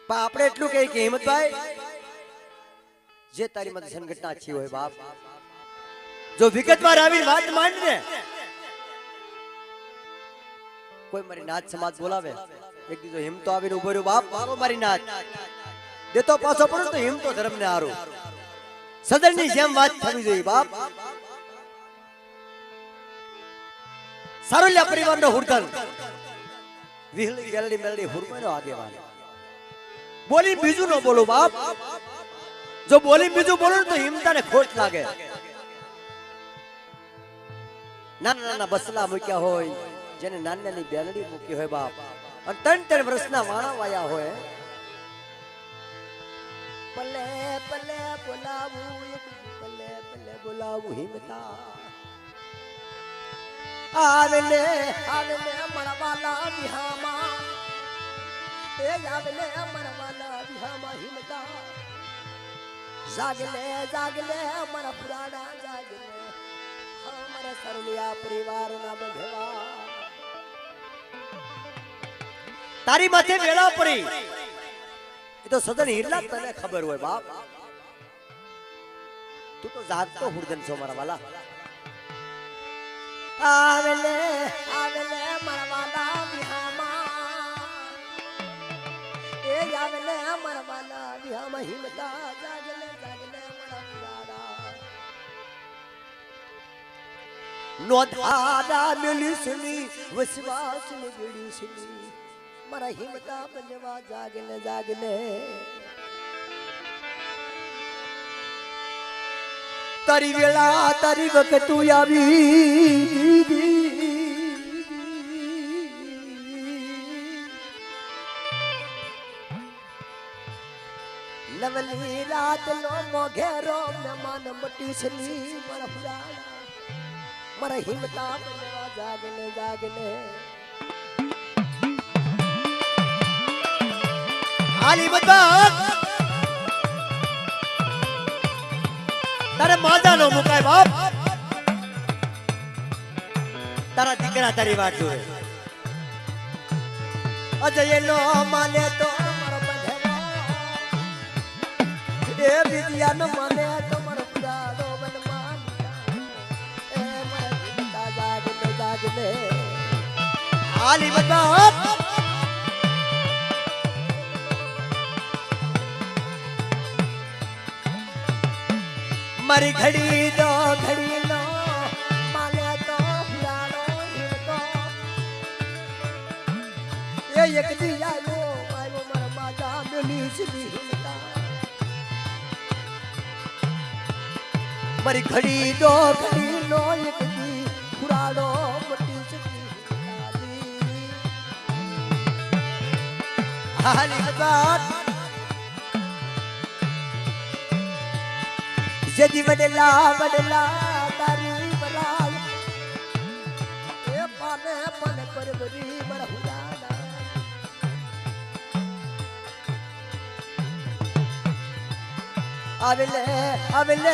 પણ આપણે એટલું કહીએ કે હિંમતભાઈ જે તારી મત સંગઠના अच्छी હોય બાપ જો વિગતવાર આવી વાત માંડને કોઈ મારી નાચ સમાજ બોલાવે એક દીધો હિંમતો આવીને ઉભો રહ્યો બાપ મારો મારી નાચ દેતો પાછો પડો તો હિંમતો ધર્મને હારો સદનની જેમ વાત થવી જોઈએ બાપ સારોલ્યા પરિવારનો હુરદલ વિહળી ગેલડી મેલડી હુરમાનો આગેવાન બોલી બીજું ન બોલો બાપ જો બોલી બીજું બોલો તો હિંમતાને ખોટ લાગે નાના નાના બસલા મૂક્યા હોય જેને નાની નાની બેલડી મૂકી હોય બાપ અને 3 વર્ષના વાણા વાયા હોય પલે પલે બોલાવું પલે પલે બોલાવું હિંમતા આવેલે આવેલે મરવાલા વિહામાં એ આવેલે મરવાલા વિહામાં હિંમતા જાગલે જાગલે મારા પુરાણા જાગલે અમારા સરલિયા પરિવારના બંધવા તારી માથે વેળા પડી એ તો સદન હિરલા તને ખબર હોય બાપ તું તો જાગતો હુરદન છો મારા વાલા આવેલે આવેલે મારા વાલા વિહામાં એ આવેલે મારા વાલા વિહામાં હિંમતા જાગલે જાગલે મારા પુરાણા નો ધારા મિલિસની વિશ્વાસની ગીડીસની મારા હિંમતા બનવા જાગલે જાગલે તારી વેળા તારી વખત આવી નવલી રાત નો મોઘેરો મહેમાન મટીસની મારા પુરાણા મારા હિંમતા બનવા જાગલે જાગલે આલી બતા તારે માજા નો મુકાય બાપ તારા દીકરા તારી વાત જોવે અજય નો માને તો મારો બંધવા એ વિદ્યા નો માને તો મારો પુરાણો બનમાન એ મારા હિંમતા જાગલે જાગલે આલી બતા મારી ઘડી દો ઘડી નો માને તો પુરાણો હિંમતો એ એક દી આવ્યો મારા માતા મેલી સીધી હિંમતા મારી ઘડી દો ઘડી નો એક દી પુરાણો મટી સીધી હાલી બતા જેદી વડલા વડલા તારી બલાલ એ પાને પાને પરવરી મારા હુડાના આવેલે આવેલે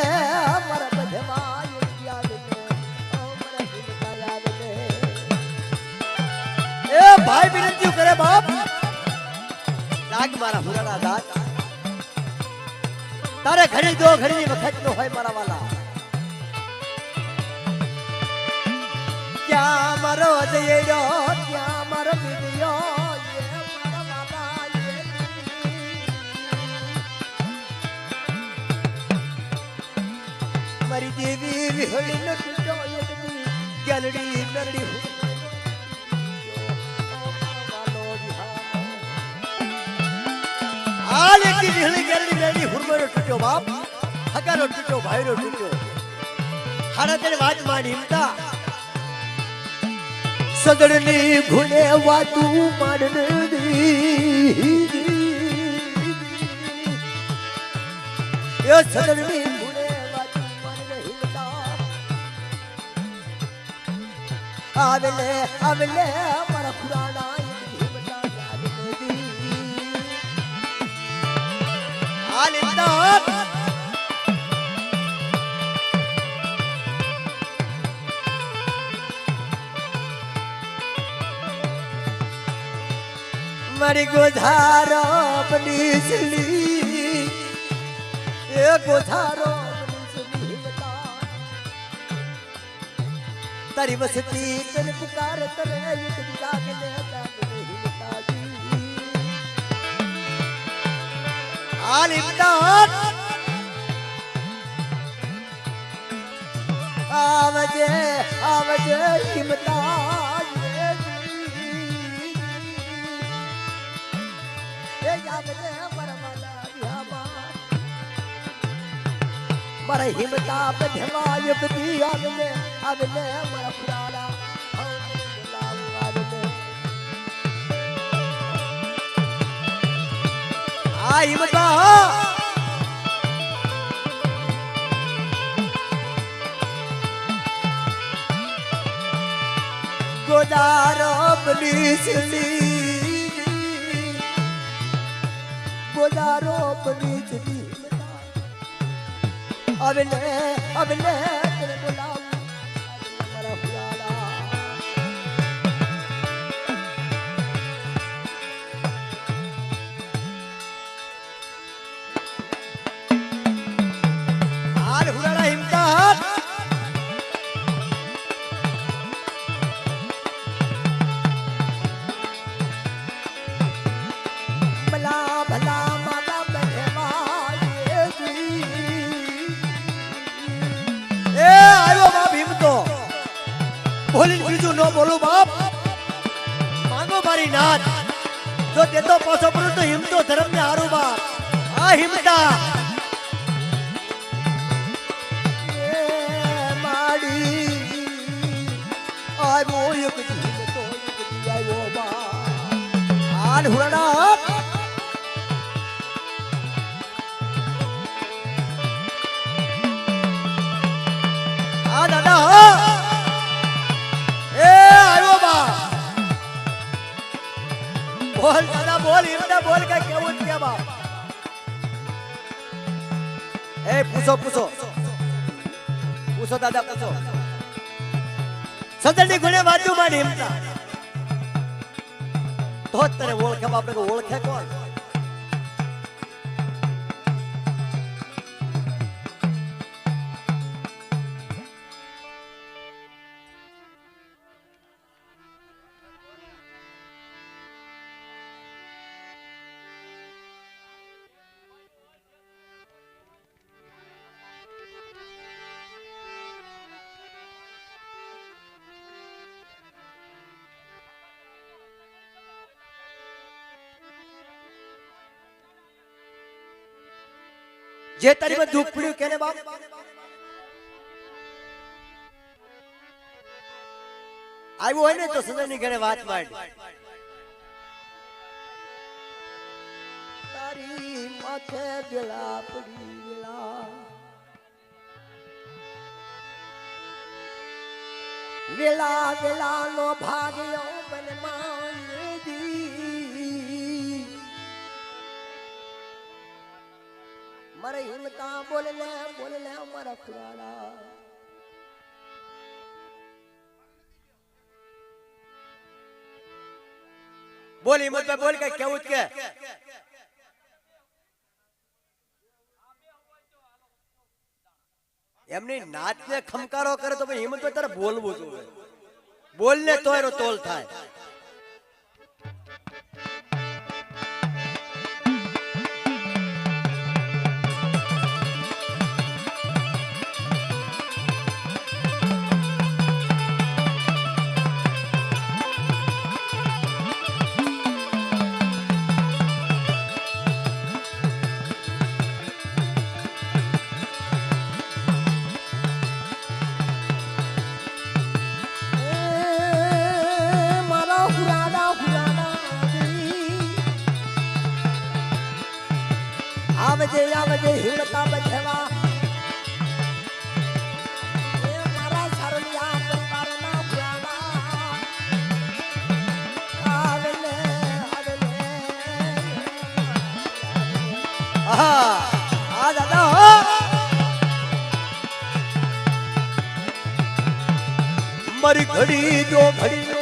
મારા બધવા આવેલે મારા હિંમતા આવેલે એ ભાઈ વિનંતી કરે બાપ લાગ મારા હુડાના દાત તારે ઘડી દો ઘડી વખત નો હોય મારા વાલા ક્યાં મારો અજયડો ક્યાં મારો વિડિયો એ મારા વાલા મારી દેવી વિહળી ન તૂટો એકદી ગેલડી મેરડી આલે કી વિહળી ગેલડી મેરડી હુરમરો તૂટ્યો બાપ હગારો તૂટ્યો ભાઈરો તૂટ્યો હારા તેની વાત માંડી હિંમતા સદડની ભૂલે વાતું માંડને દી એ સદડની ભૂલે વાતું માંડને હિંમતા આવેલે આવેલે મારા પુરાણા મારી ગોધારો બનીસલી એ ગોધારો તારી વસતી તને પુકાર તને યુદ્ધ જાગે લે આલ ઇમદાદ આવજે આવજે ઇમદાદ એ આવજે પરમાલા વિહામા મારા હિમતા બધવાય બધી આવજે આવજે મારા પુરાણા આ હિમતા ગોદારો બનીસલી ગોદારો બનીસલી અબલે અબલે તને બોલાવું મારા હુલાલા હાલ હુલાલા હિમતા બોલી બીજું ન બોલું બાપ માંગો મારી નાથ જો દેતો પાછો પડું તો હિમતો ધર્મ ને હારું બાપ આ હિમતા માડી આવ્યો એક હિમતો આવ્યો બાપ હાલ હુરાડા આ દાદા બોલ દાદા બોલ હિમતા બોલ કઈ કેવું છે બાપ એ પૂછો પૂછો પૂછો દાદા પૂછો સદરની ગુણે વાંચ્યું મારી હિમતા તો તને ઓળખે બાપ ને ઓળખે કોણ જે તારી માં દુઃખ પડ્યું કેને બાપ આવ્યું હોય ને તો સદનની ઘરે વાત માંડ તારી માથે વેલા પડી વેલા વેલા નો ભાગ્યો બનમાં મારે હિમતા બોલે મારા પુરાણા બોલ હિંમત ભાઈ બોલ કઈ કેવું કે એમની નાચ ને ખમકારો કરે તો હિંમત ભાઈ તારે બોલવું જોઈએ બોલ ને તો એનો તોલ થાય આવજે આવજે હિમતા બચવા એ મારા સરલિયા પરિવારના ભુલાના આવલે આવલે આ દાદા હો મારી ઘડી જો ઘડી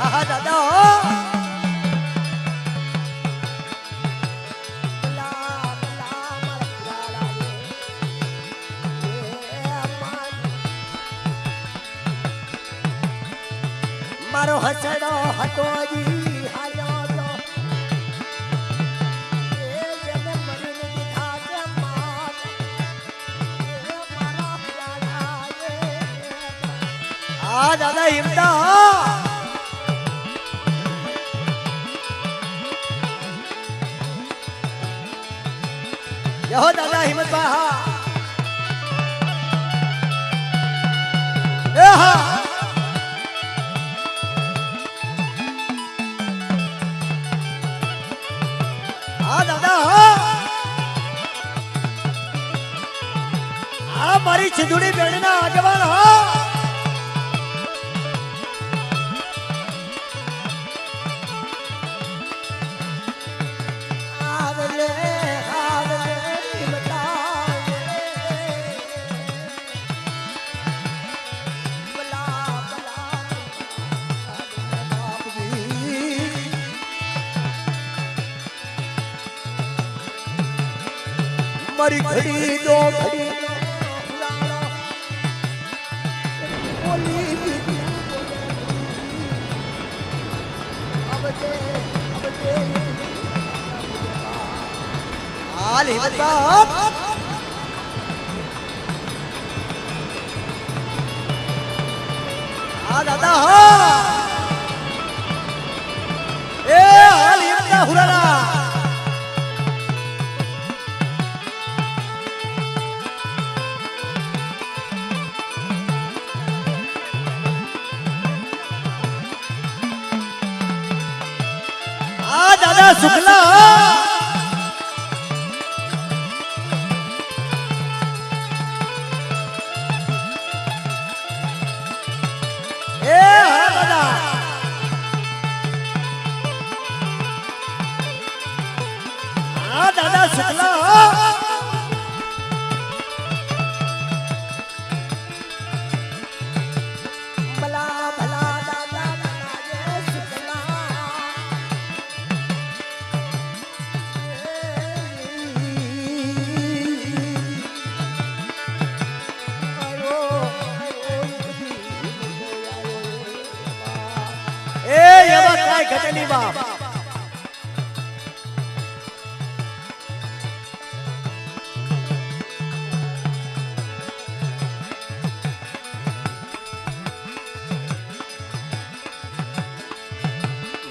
હા દાદા મારો હસડો હતો જી હાલ્યો તો એ જેને મરીને દીધા છે માત એ મારા પ્યારા આ દાદા હિમતા યહો દાદા હિંમતભાઈ હા એ હા હા દાદા હા આ મારી સિંધુડી બેડના આગેવાન હા મારી ઘડી દો ઘડી હાલ હિંમત હા દાદા હા એ હાલ હિંમત હુરાલા દાદા શુક્લા એ હા દાદા હા દાદા શુક્લા ભલા ભલા દાદા ઘટની બાપ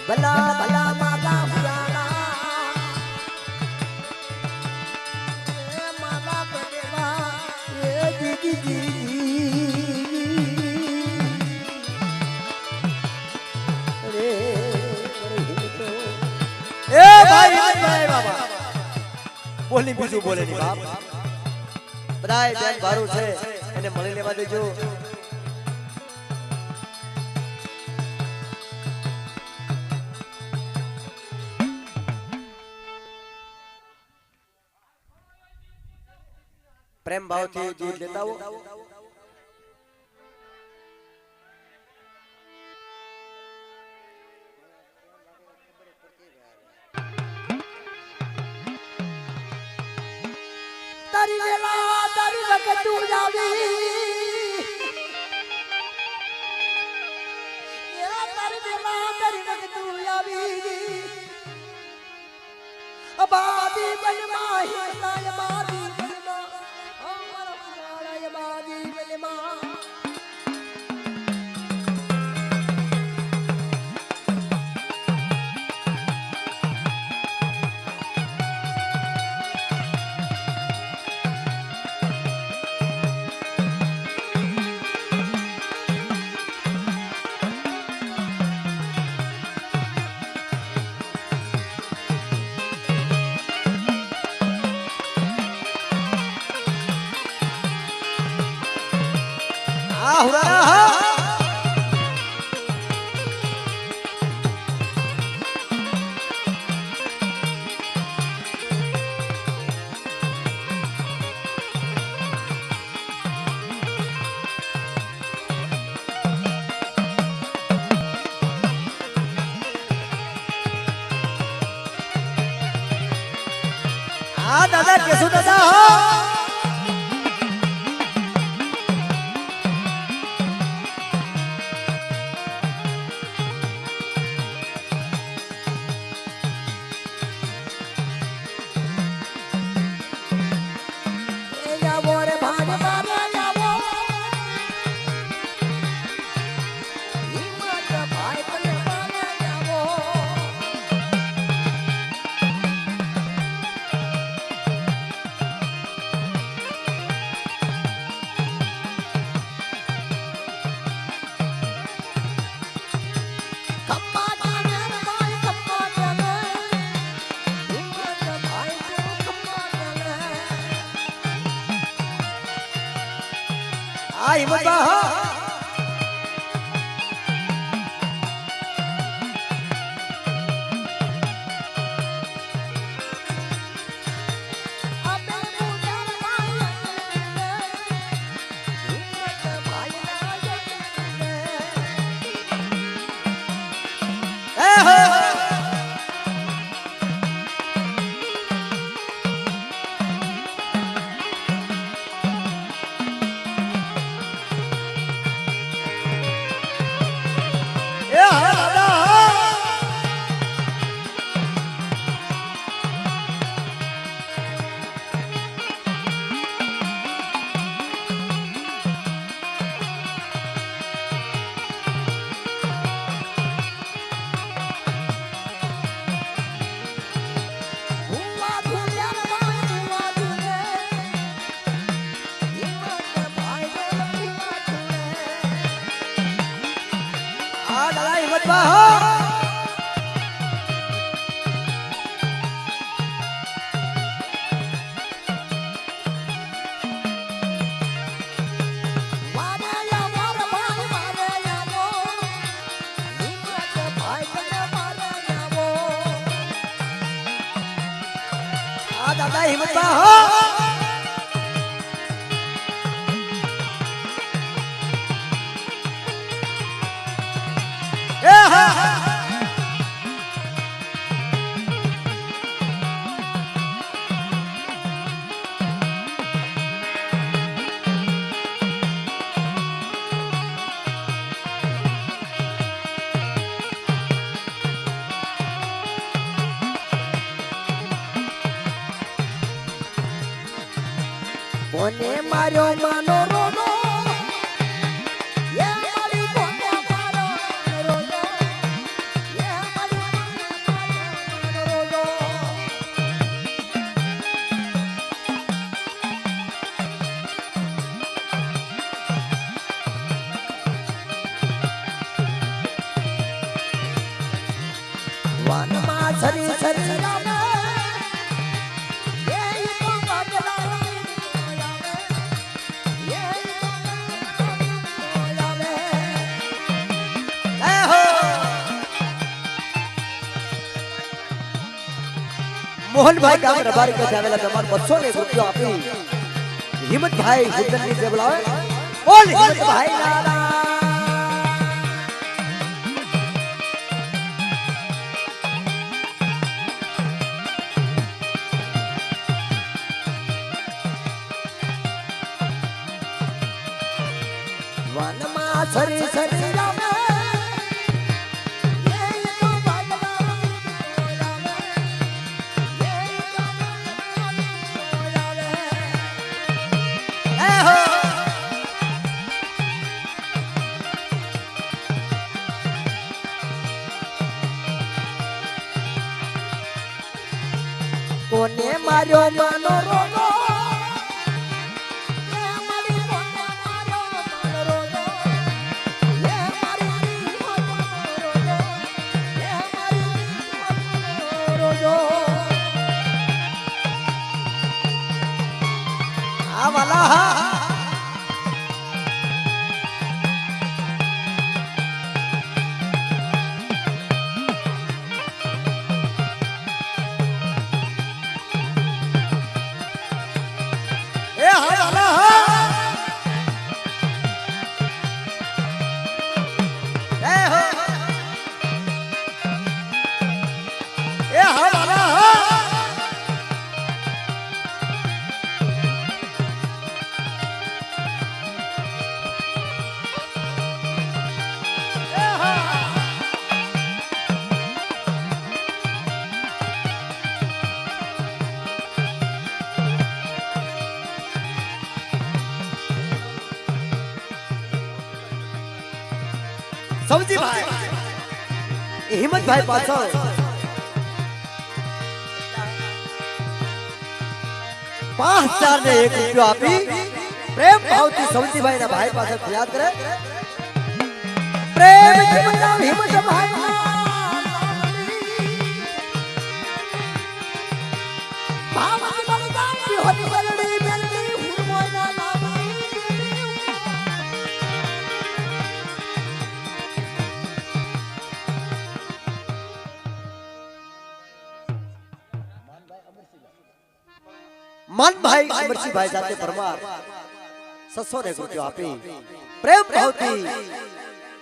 ભલા ભલા માતા પુરાણા એ માતા પટેવા એ ભાઈ બાબા બોલી બીજું બોલે ની બાપ બધાય બેન ભારું છે એને મળી લેવા દેજો પ્રેમ ભાવથી ગીત લેતા હો તારી વેલા તારી વખત તું જાવી એ તારી વેલા તારી વખત તું આવી અબાદી બલમા હિતાય બાદી બલમા અમારા પુરાણાય બાદી બલમા હા દાદા કેશુ દાદા હો આ હિંમતબા હો દાદા હિંમતબા હો કોને માર્યો માનો રોનો એ મારી કોને મારો રોનો એ મારી રોનો વનમાં સરી સરી રામે મોહનભાઈ ગામ રબારી કે આવેલા તમામ 200 રૂપિયા આપી હિંમતભાઈ ગુજરની જે બોલાવે બોલ હિંમતભાઈ નારા વનમાં સરી સરી રામે કોને માર્યો માનો રોનો એ મારી કોને માર્યો રોનો એ મારી રોનો એ મારી રોનો આ વાલા સવજીભાઈ હિંમતભાઈ પાછળ 5000 ને 1 રૂપિયો આપી પ્રેમ ભાવથી સવજીભાઈ ના ભાઈ પાછળ ફરિયાદ કરે પ્રેમથી બતાવ હિંમતભાઈ માનભાઈ અમરસિંહભાઈ સાથે પરમાર 600 રૂપિયો આપી પ્રેમ ભાવથી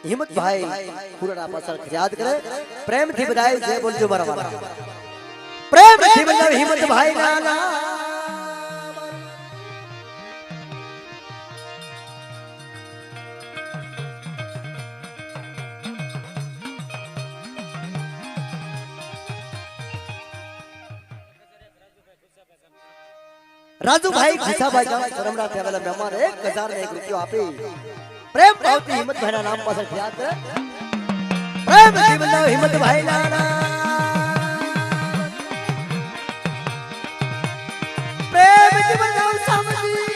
હિંમતભાઈ પૂરના પાછળ ફરિયાદ કરે પ્રેમથી બધાય જય બોલજો મારા વાલા પ્રેમથી બધાય હિંમતભાઈ ના રાજુભાઈ ખુશાભાઈ ગામ શરમડા થયેલા મહેમાન 1000 ને 1 રૂપિયો આપી પ્રેમ ભાવથી હિંમતભાઈ ના નામ પાછળ ફરિયાદ કરે પ્રેમથી બતાવ હિંમતભાઈ ના પ્રેમથી બતાવ સામજી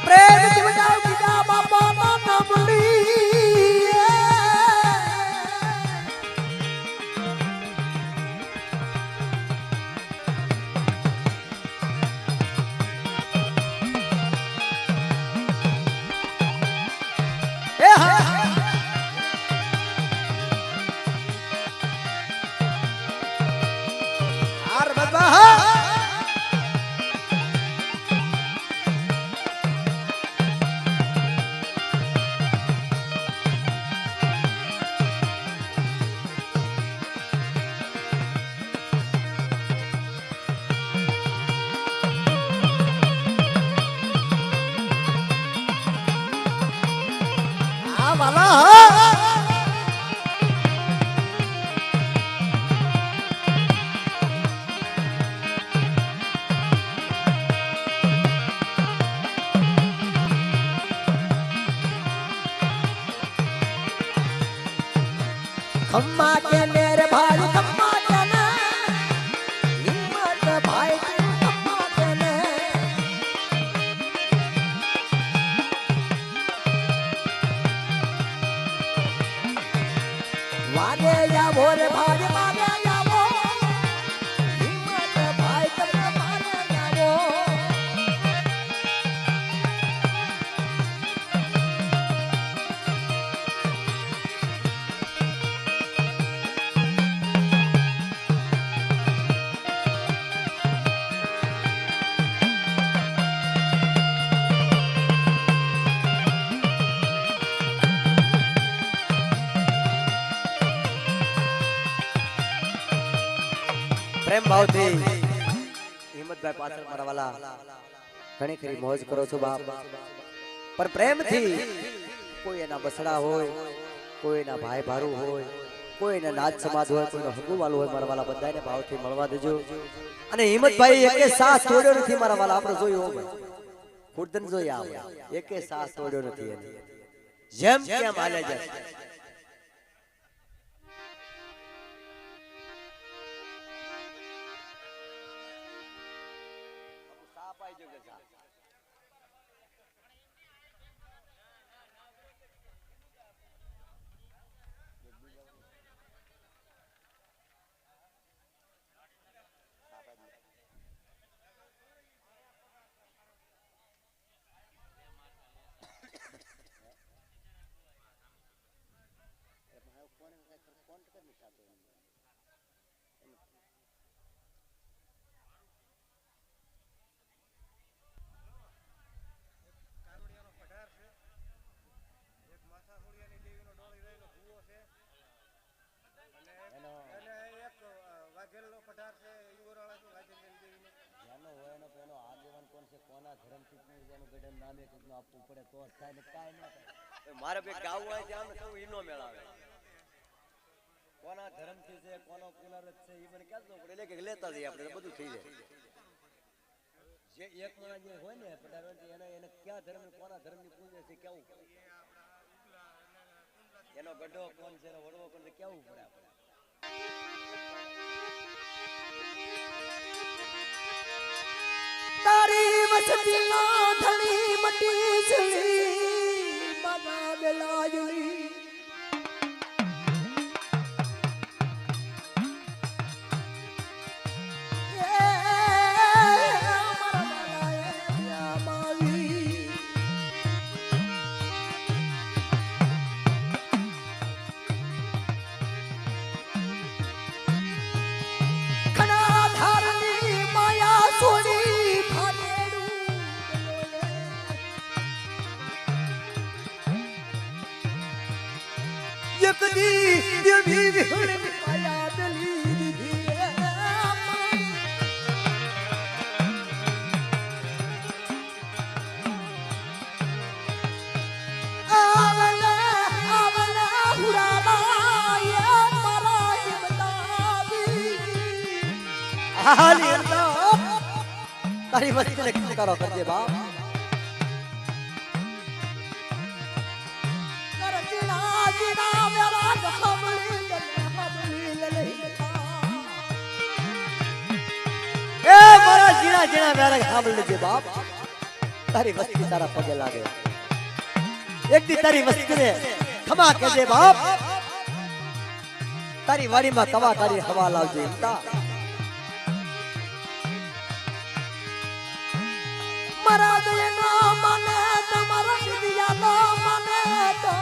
પ્રેમથી બતાવ પિતા બાપા ના મુંડી खम्मा के मेरे भाई खम्मा के ने हिम्मत भाई खम्मा के ने वादे या भोरे भाई वादे या वो हिम्मत भाई खम्मा मारे या वो प्रेम भावથી હિંમતભાઈ પાછળ મારા વાલા ઘણી ખરી મોજ કરો છો બાપ પર પ્રેમથી કોઈ એના બસડા હોય કોઈ એના ભાઈ ભારું હોય કોઈ એના નાચ સમાજ હોય કોઈનો હગુ વાલો હોય મારા વાલા બધાને ભાવથી મળવા દેજો અને હિંમતભાઈ એકે સાથ તોડ્યો નથી મારા વાલા આપણે જોયું હોય ખુદન જોઈ આવે એકે સાથ તોડ્યો નથી એને જેમ કેમ હાલે જાય મારે બે ગાવ હોય ત્યાં તો ઈનો મેળાવે કોના ધર્મથી છે કોનો કુલર છે ઈ મને ક્યાં પડે એટલે કે લેતા જઈએ આપણે બધું થઈ જાય જે એક માણસ જે હોય ને પધારવાથી એને ક્યાં ધર્મ કોના ધર્મની પૂજે છે કેવું એનો ગઢો કોણ છે એનો વડવો કોણ છે કેવું પડે આપણે તારી વસતી ના ધણી મટી ચલી બાબા બેલાજલી તારી વસ્તીને કરો કરજે બાપ એ મારા જીણા જીણા વેરા સાંભળી લેજે બાપ તારી વસ્તી તારા પગે લાગે એક દી તારી વસ્તીને ખમા કહેજે બાપ તારી વાડીમાં કવા તારી હવા લાવજે મારા દયનો મને તમારા દિયાનો મને તો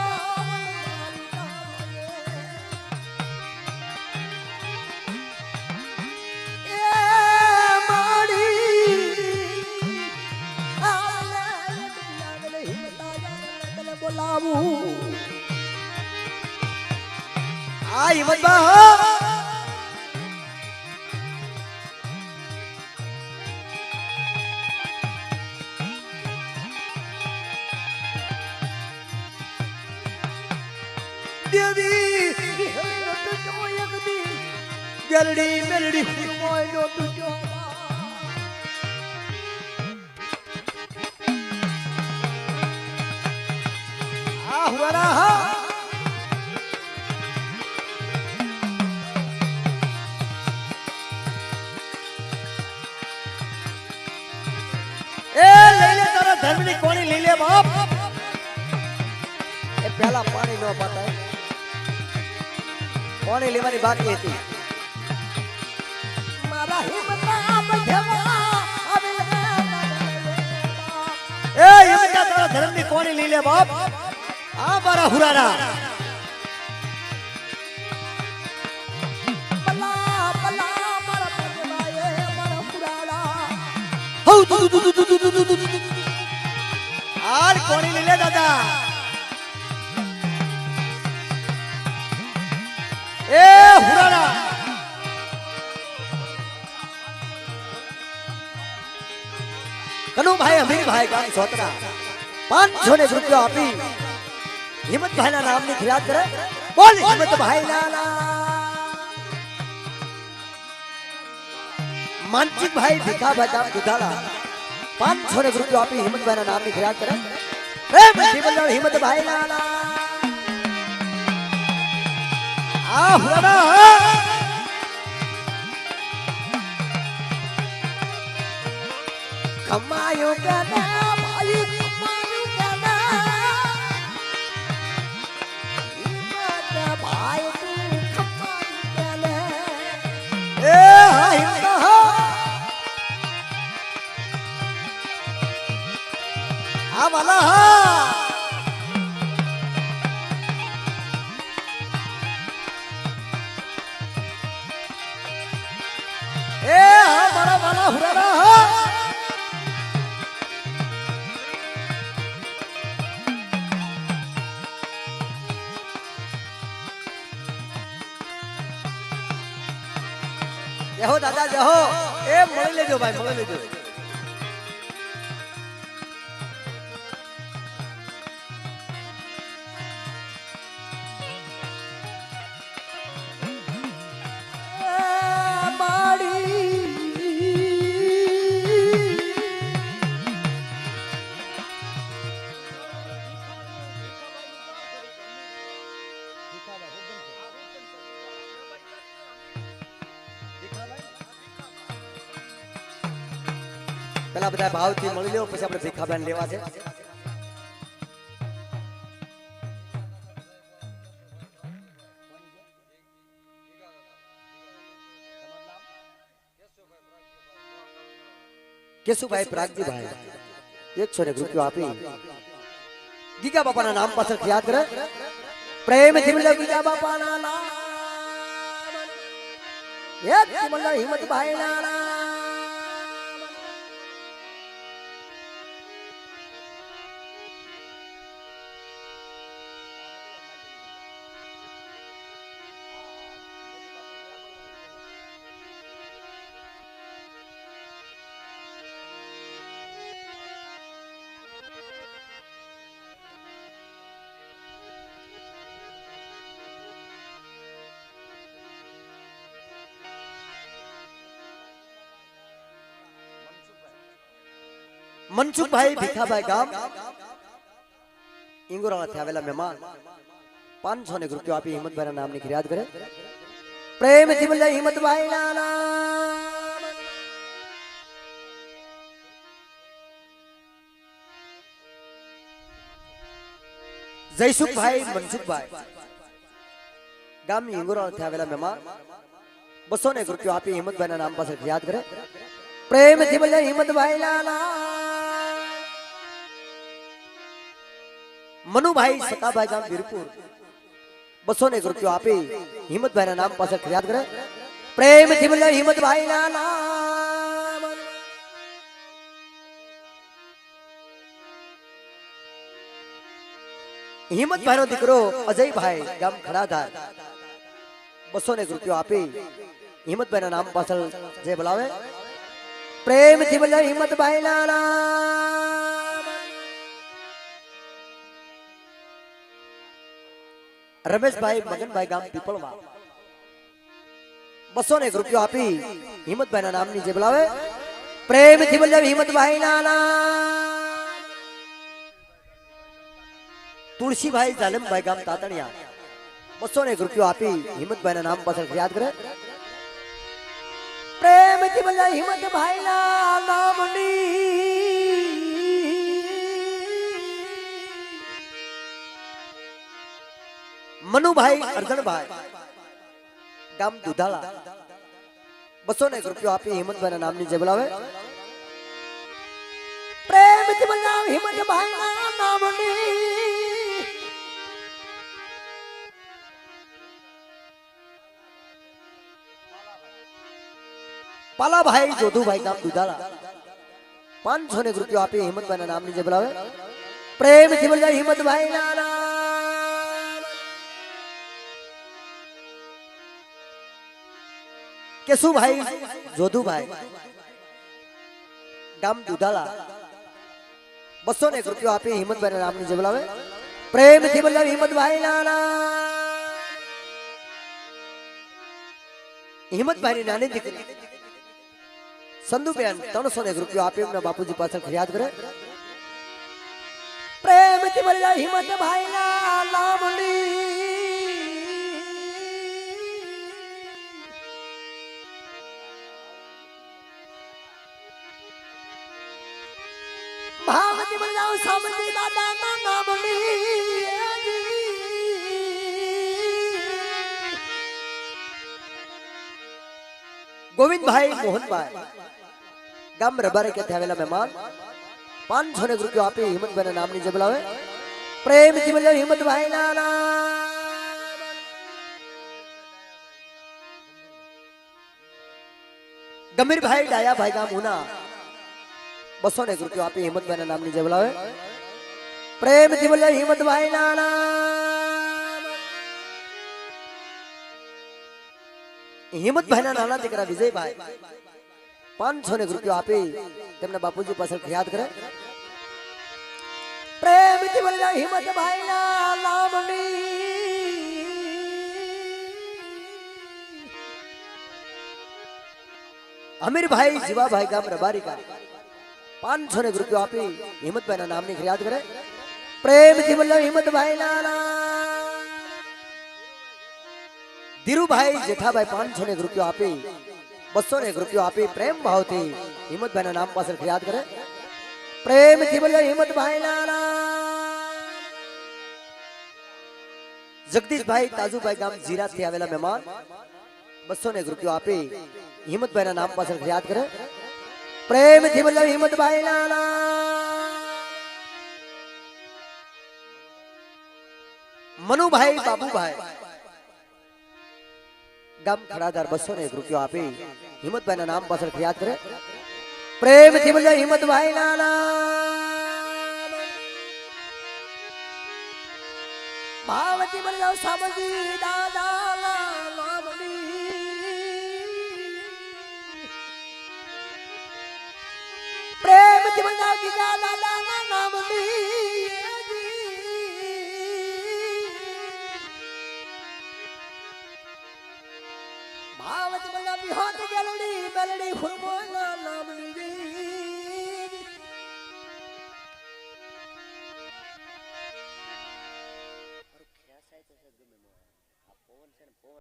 એ માડી આલે બોલાવું આ હિંમત બા ગરડી મેલડી મોય નો ટૂટો આ હુરા એ લઈ લે તારા ધર્મની કોણી લઈ લે બાપ એ પહેલા પાણી નો પતાય કોણી લેવાની બાકી હતી ધર્મની કોણી લઈ લે બાપ આ મારા હુરાના કોણી લઈ લે દાદા એ હુરાના કનુભાઈ અમીરભાઈ ગામ સોતરા 500 રૂપિયા આપી હિંમતભાઈ ના નામની ફરિયાદ કરે બોલ હિંમતભાઈ ના માનસિકભાઈ ભીખાભાઈ ગામ દુધાળા 500 રૂપિયા આપી હિંમતભાઈ ના નામની ફરિયાદ કરે પ્રેમ જીવનદાર હિંમતભાઈ ના આ હુરાના કમાયો કના ભાઈ કમાયો કના હિંમત ભાઈ તું કમાયો કના એ હિંમત આ વાલા એ મારા વાલા હુરાના જહો દાદા જહો એ મળી લેજો ભાઈ મળી લેજો પેલા બધા ભાવથી મળી લ્યો પછી આપણે ભીખાબેન લેવા છે. કેશુભાઈ પ્રાગજીભાઈ 101 રૂપિયો આપી ગીગા બાપાના નામ પાછળ યાદ કરે પ્રેમથી બોલો ગીગા બાપાના નામ એક બોલો હિંમતભાઈ ના નામ. મનસુખભાઈ ભીખાભાઈ ગામ ઇંગોરાથી આવેલા મહેમાન 501 રૂપિયો આપી હિંમતભાઈ ના નામની ફરિયાદ કરે પ્રેમથી બોલે હિંમતભાઈ ના નામ. જયસુખભાઈ મનસુખભાઈ ગામ ઇંગોરાથી આવેલા મહેમાન 201 રૂપિયો આપી હિંમતભાઈ ના નામ પાસે ફરિયાદ કરે પ્રેમથી બોલે હિંમતભાઈ ના નામ. મનુભાઈ સકાભાઈ ગામ વીરપુર 201 રૂપિયો આપી હિંમતભાઈ ના નામ પાસે ફરિયાદ કરે પ્રેમથી બોલે હિંમતભાઈ ના નામ. હિંમતભાઈ નો દીકરો અજયભાઈ ગામ ખડાધાર 201 રૂપિયો આપી હિંમતભાઈ ના નામ પાછળ જે બોલાવે પ્રેમથી બોલે હિંમતભાઈ ના નામ. રમેશભાઈ મગનભાઈ ગામ પીપળવા 201 રૂપિયો આપી હિંમતભાઈ ના નામની જે બોલાવે પ્રેમથી બોલે હિંમતભાઈ ના નામ. તુલસીભાઈ જાલમભાઈ ગામ તાતણિયા 201 રૂપિયો આપી હિંમતભાઈ ના નામ પાછળ ફરિયાદ કરે પ્રેમથી બોલે હિંમતભાઈ ના નામની. મનુભાઈ અર્જણભાઈ ગામ દુધાળા 201 રૂપિયો આપી હિંમતભાઈ ના નામની જે બોલાવે પ્રેમથી બોલે હિંમતભાઈ ના નામની. પાલાભાઈ જોધુભાઈ ગામ દુધાળા 501 રૂપિયો આપી હિંમતભાઈ ના નામની જે બોલાવે પ્રેમથી બોલે હિંમતભાઈ ના નામ. કેશુભાઈ જોધુભાઈ ગામ દુધાળા 201 રૂપિયો આપી હિંમતભાઈ ના નામની જે બોલાવે પ્રેમથી બોલે હિંમતભાઈ ના નામ. હિંમતભાઈ ની નાની દીકરી સંધુબેન 301 રૂપિયો આપી એમના બાપુજી પાછળ ફરિયાદ કરે પ્રેમથી બોલે હિંમતભાઈ ના નામની. ભાવતી બોલે સમજી દાદા ના નામની. ગોવિંદભાઈ મોહનભાઈ ગામ રબારે કે આવેલા મહેમાન 501 રૂપિયો આપી હિંમતભાઈ ના નામની જે બોલાવે પ્રેમથી બોલે હિંમતભાઈ ના નામ. ગંભીરભાઈ ડાયાભાઈ ગામ ઉના 201 રૂપિયો આપી હિંમતભાઈ ના નામની જે બોલાવે પ્રેમથી બોલે હિંમતભાઈ ના નામ. હિંમતભાઈ ના નાના દીકરા વિજયભાઈ 501 રૂપિયો આપી તેમના બાપુજી પાછળ ફરિયાદ કરે પ્રેમથી બોલે હિંમતભાઈ ના નામની. અમીરભાઈ જીવાભાઈ ગામ રબારિકા 501 રૂપિયો આપી હિંમતભાઈ ના નામની ફરિયાદ કરે પ્રેમથી બોલે હિંમતભાઈ ના નામ. ધીરુભાઈ જેઠાભાઈ 500 ને 1 રૂપિયો આપી 200 ને 1 રૂપિયો આપી પ્રેમ ભાવથી હિંમતભાઈ ના નામ પાછળ યાદ કરે પ્રેમથી બોલો હિંમતભાઈ ના જગદીશભાઈ તાજુભાઈ ગામ જીરાત થી આવેલા મહેમાન 200 ને 1 રૂપિયો આપી હિંમતભાઈ ના નામ પાછળ યાદ કરે પ્રેમથી બોલો હિંમતભાઈ ના મનુભાઈ બાબુભાઈ ગામ ખડાદાર 200 ને 1 રૂપિયો આપી હિંમતભાઈ ના નામ પાછળ યાદ કરે પ્રેમથી બોલો હિંમતભાઈ ના ભાવતી બોલો સામજી દાદા પ્રેમથી બોલો ગીતા દાદા નામની ભાવતી બોલો બિહાત ગેલડી મેલડી ફુરમોના નામની